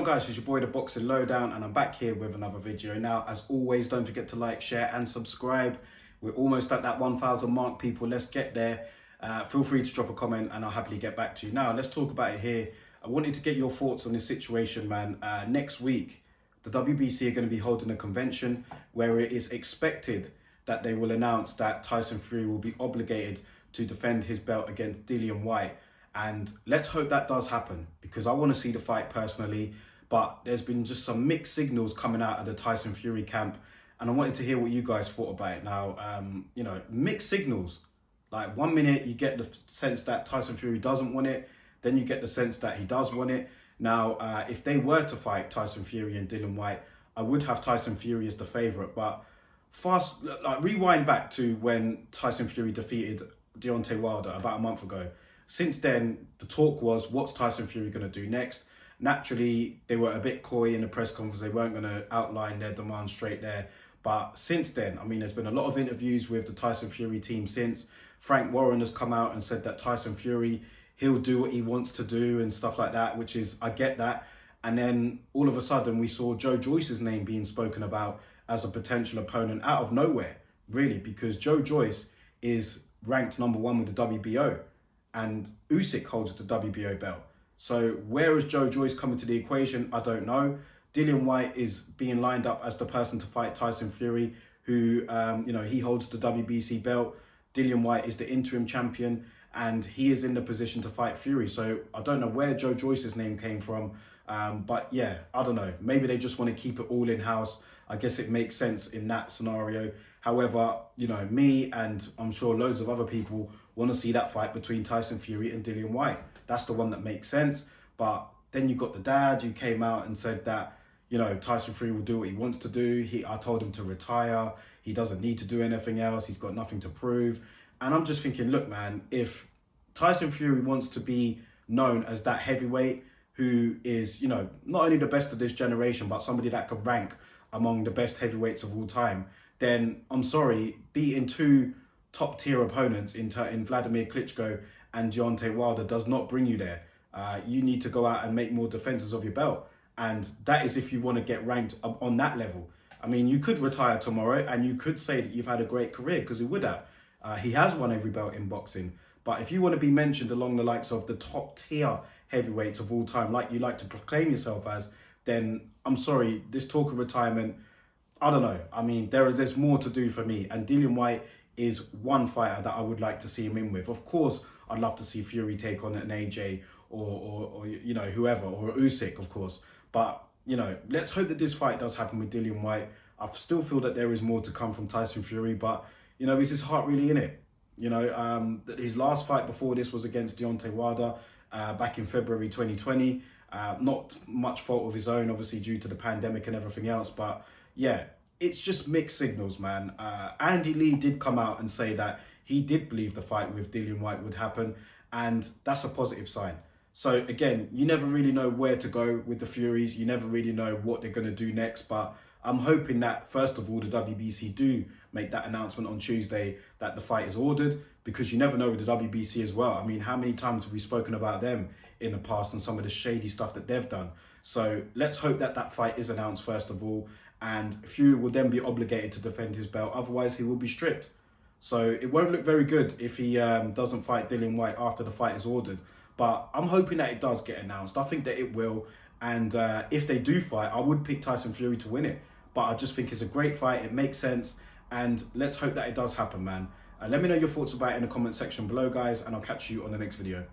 on guys, it's your boy the Boxing Lowdown and I'm back here with another video. Now as always, don't forget to like, share and subscribe. We're almost at that 1,000 mark, people. Let's get there. Feel free to drop a comment and I'll happily get back to you. Now let's talk about it here. I wanted to get your thoughts on this situation, man. Next week the WBC are going to be holding a convention where it is expected that they will announce that Tyson Fury will be obligated to defend his belt against Fury-Whyte. And let's hope that does happen, because I want to see the fight personally. But there's been just some mixed signals coming out of the Tyson Fury camp, and I wanted to hear what you guys thought about it. Now, mixed signals. Like 1 minute you get the sense that Tyson Fury doesn't want it, then you get the sense that he does want it. Now, if they were to fight Tyson Fury and Fury-Whyte, I would have Tyson Fury as the favourite. But rewind back to when Tyson Fury defeated Deontay Wilder about a month ago. Since then, the talk was, what's Tyson Fury going to do next? Naturally, they were a bit coy in the press conference. They weren't going to outline their demands straight there. But since then, I mean, there's been a lot of interviews with the Tyson Fury team since. Frank Warren has come out and said that Tyson Fury, he'll do what he wants to do and stuff like that, which is, I get that. And then all of a sudden, we saw Joe Joyce's name being spoken about as a potential opponent out of nowhere, really, because Joe Joyce is ranked #1 with the WBO. And Usyk holds the WBO belt. So where is Joe Joyce coming to the equation? I don't know. Fury-Whyte is being lined up as the person to fight Tyson Fury, who, he holds the WBC belt. Fury-Whyte is the interim champion, and he is in the position to fight Fury. So I don't know where Joe Joyce's name came from. But yeah, I don't know. Maybe they just want to keep it all in-house. I guess it makes sense in that scenario. However, me and I'm sure loads of other people want to see that fight between Tyson Fury and Fury-Whyte. That's the one that makes sense. But then you got the dad who came out and said that, Tyson Fury will do what he wants to do. I told him to retire. He doesn't need to do anything else. He's got nothing to prove. And I'm just thinking, look, man, if Tyson Fury wants to be known as that heavyweight who is, not only the best of this generation, but somebody that could rank among the best heavyweights of all time, then I'm sorry, beating two top-tier opponents in Vladimir Klitschko and Deontay Wilder does not bring you there. You need to go out and make more defenses of your belt. And that is if you want to get ranked on that level. I mean, you could retire tomorrow and you could say that you've had a great career, because he would have. He has won every belt in boxing. But if you want to be mentioned along the likes of the top-tier heavyweights of all time, like you like to proclaim yourself as, then I'm sorry, this talk of retirement, I don't know. I mean, there's more to do for me. And Fury-Whyte is one fighter that I would like to see him in with. Of course, I'd love to see Fury take on an AJ or whoever, or Usyk, of course. But, let's hope that this fight does happen with Fury-Whyte. I still feel that there is more to come from Tyson Fury, but, is his heart really in it? His last fight before this was against Deontay Wilder back in February 2020. Not much fault of his own, obviously, due to the pandemic and everything else. But yeah, it's just mixed signals, man. Andy Lee did come out and say that he did believe the fight with Fury-Whyte would happen, and that's a positive sign. So again, you never really know where to go with the Furies. You never really know what they're going to do next. But I'm hoping that, first of all, the WBC do make that announcement on Tuesday that the fight is ordered, because you never know with the WBC as well. I mean, how many times have we spoken about them in the past and some of the shady stuff that they've done? So let's hope that that fight is announced first of all, and Fury will then be obligated to defend his belt. Otherwise, he will be stripped. So it won't look very good if he doesn't fight Fury-Whyte after the fight is ordered. But I'm hoping that it does get announced. I think that it will. And if they do fight, I would pick Tyson Fury to win it. But I just think it's a great fight. It makes sense. And let's hope that it does happen, man. Let me know your thoughts about it in the comment section below, guys. And I'll catch you on the next video.